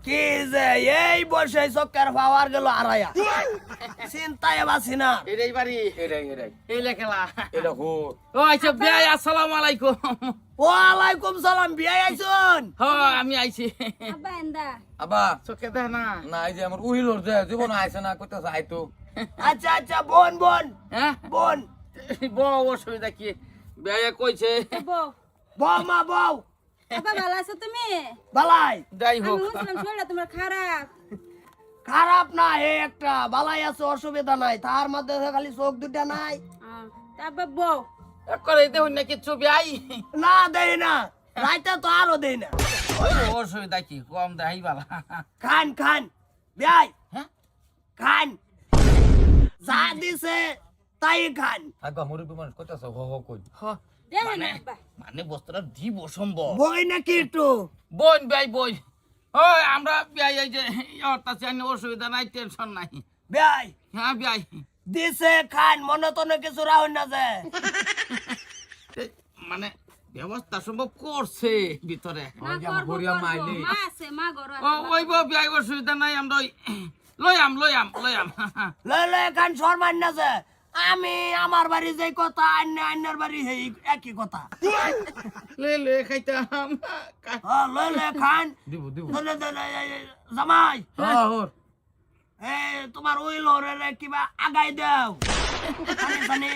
কি যে এই বসে চক্কের পাওয়ার গেল আড়াইয়া চিন্তায় বাসি না এটাই বাড়ি এটাই এই লেখেলা এটা হো ও আচ্ছা ভাই আসসালামু আলাইকুম ওয়ালাইকুম সালাম বিয়াই আইছুন হ্যাঁ আমি আইছি আব্বা এন্দা আবা চোখে দেখ না না এই যে আমার উইলর যে জীবন আইছে না কইতাছে আইতো আচ্ছা আচ্ছা বোন বোন হ্যাঁ বোন বড় অসুবিধা কি ভাই কইছে বউ বউ মা বউ আব্বা ভালো আছো তুমি বালাই যাই আমি হোক বুঝলাম শরীরটা তোমার খারাপ খারাপ না হে একটা বালাই আছে অসুবিধা নাই তার মধ্যে খালি চোখ দুটা নাই তা আব্বা বউ করে দেউন না কিছু ভাই না দেই না রাইতে তো আরো দেই না ওই অসুবিধা কি কম দেই বালা খান খান বিয়াই হ্যাঁ খান যা দিছে তাই খান আবা মুরব্বি মানুষ কইতাছে হো হো কই দেখেন আব্বা মানে বস্তুটা দিব সম্ভব বই নাকি একটু বোন ভাই বই ওই আমরা ভাই এই যে অর্থাৎ অসুবিধা নাই টেনশন নাই বিয়াই হ্যাঁ ভাই দিছে খান মনে তো না কিছু রাহুল না যে মানে ব্যবস্থা সম্ভব করছে ভিতরে মা ওই যে আমার করবো, গরিয়া করবো। মাইলি। মা আছে মা ঘর ও আছে ওই ভাই অসুবিধা নাই আমরা ওই লয়াম ললে খান শর্মান না যে আমি আমার বাড়ি যে কথা অন্যের বাড়ি সেই একই কথা লে খাইতাম ললে খান দিব জামাই হ্যাঁ হো তোমার ওই লরে কিবা আগাই দাও জানি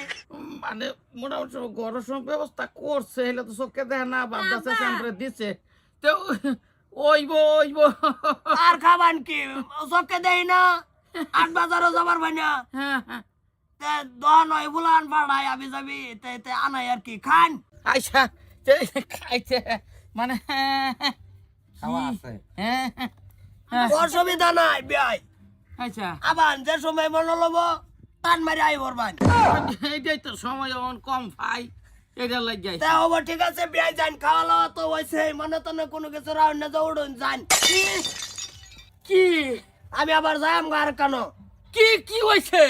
মানে মোটামুটি ঘর সব ব্যবস্থা করছে হলে তো চোখে দেয় না বাপদাসে সেন্টারে দিছে তো ওইব আর খাবান কি চোখে দেই না 8 বাজারও যাবার ভাই না হ্যাঁ তে দন ওই বুলান পাড়ায় আবি যাবি তে আনাই আর কি খান আচ্ছা খাইছে মানে খাওয়া আছে অসুবিধা নাই বিয়াই আচ্ছা আবার যে সময় মনে লব টান মারি আই বরবান এইটাই তো সময় এখন কম পাই এটা লাগ যাই তা হবো ঠিক আছে বিয়াই যান খাওয়া লওয়া তো হয়েছে মনে তো না কোনো কিছু রাউন না দৌড়ুন যান কি আমি আবার যাইম গার কেন কি কি হইছে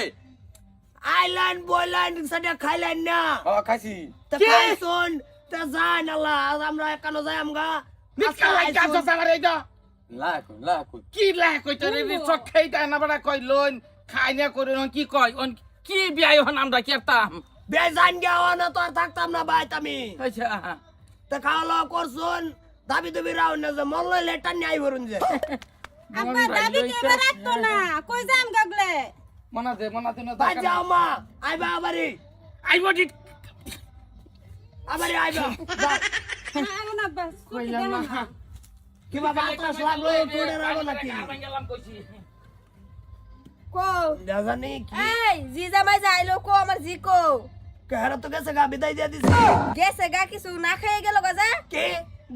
আইলাইন বইলাইন সেটা খাইলাইন না হ্যাঁ খাইছি তা কি? খাইছুন তা যান আল্লাহ আজ আমরা কেন যাইম গা মিথ্যা লাই কাজ আমার এইটা লা কই কি লাই কইতে রে সব খাইতা না বড় কই লোন খাই না করে কি কয় কি বিয়াই হন আমরা কেতাম বিয়াই যান গিয়া না তো আর থাকতাম না বাইত আমি আচ্ছা তা খাওয়া লওয়া করছুন দাবি দুবি রাউন না যে মন লইলে টান নাই ভরুন যে আব্বা দাবি কে এবার রাখতো না কই যাম গাগলে মনা দে না বাই যাও মা আইবা আবারি আইবডি আবারি আইবা এখন আব্বা কইলাম না কিবা বাতাস লাগলো পড়ে রাখো নাকি গেলাম কইছি কো জানি কি এই জি জামাই যাইলো কো আমার জি কো কেহারা তো গেছে গা বিদায় দিয়ে দিছে গেছে গা কিছু না খেয়ে গেল গা যা কে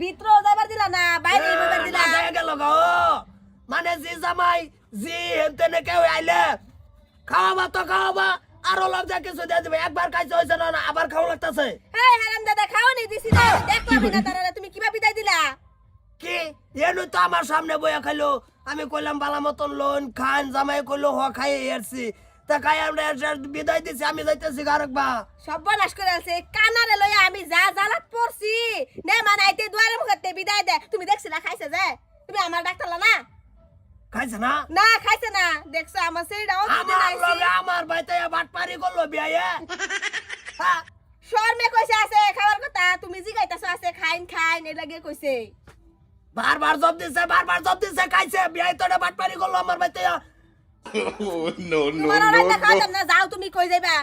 ভিতর যাবার দিলা না বাইরে যাবার দিলা না গায়ে গেল গো মানে জি জামাই জি হেনতেনে কেউ আইলে খাওয়াবা তো খাওয়াবা আরো লোক যা কিছু দিয়ে দিবে একবার খাইছে হয়েছে না আবার খাওয়া লাগতেছে এই হারাম দাদা খাওনি দিছি না দেখলাম না তারা তুমি কিবা বিদায় দিলা কি এনু তো আমার সামনে বইয়া খাইলো আমি কইলাম বালা মতন লোন খান জামাই কইলো হ খাই এরছি তা খাই আমরা বিদায় দিছি আমি যাইতেছি গারকবা সর্বনাশ করে আছে কানারে লইয়া আমি যা জালাত পড়ছি নে মানাইতে দুয়ারে মুখতে বিদায় দে তুমি দেখছিলা খাইছে যে তুমি আমার ডাক্তারলা না খাইছে না না খাইছে না দেখছো আমার সেইটাও দিতে আমার নাইছি লগে আমার বাইতে বাটপারি করলো বিয়ে হ্যাঁ শর্মে কইছে আছে খাবার কথা তুমি জিগাইতাছো আছে খাইন এ লাগে কইছে বারবার জব দিছে খাইছে বিয়ে তো বাটপারি করলো আমার বাইতে তোমার রাইতা খাওয়াতাম না যাও তুমি কই যাইবা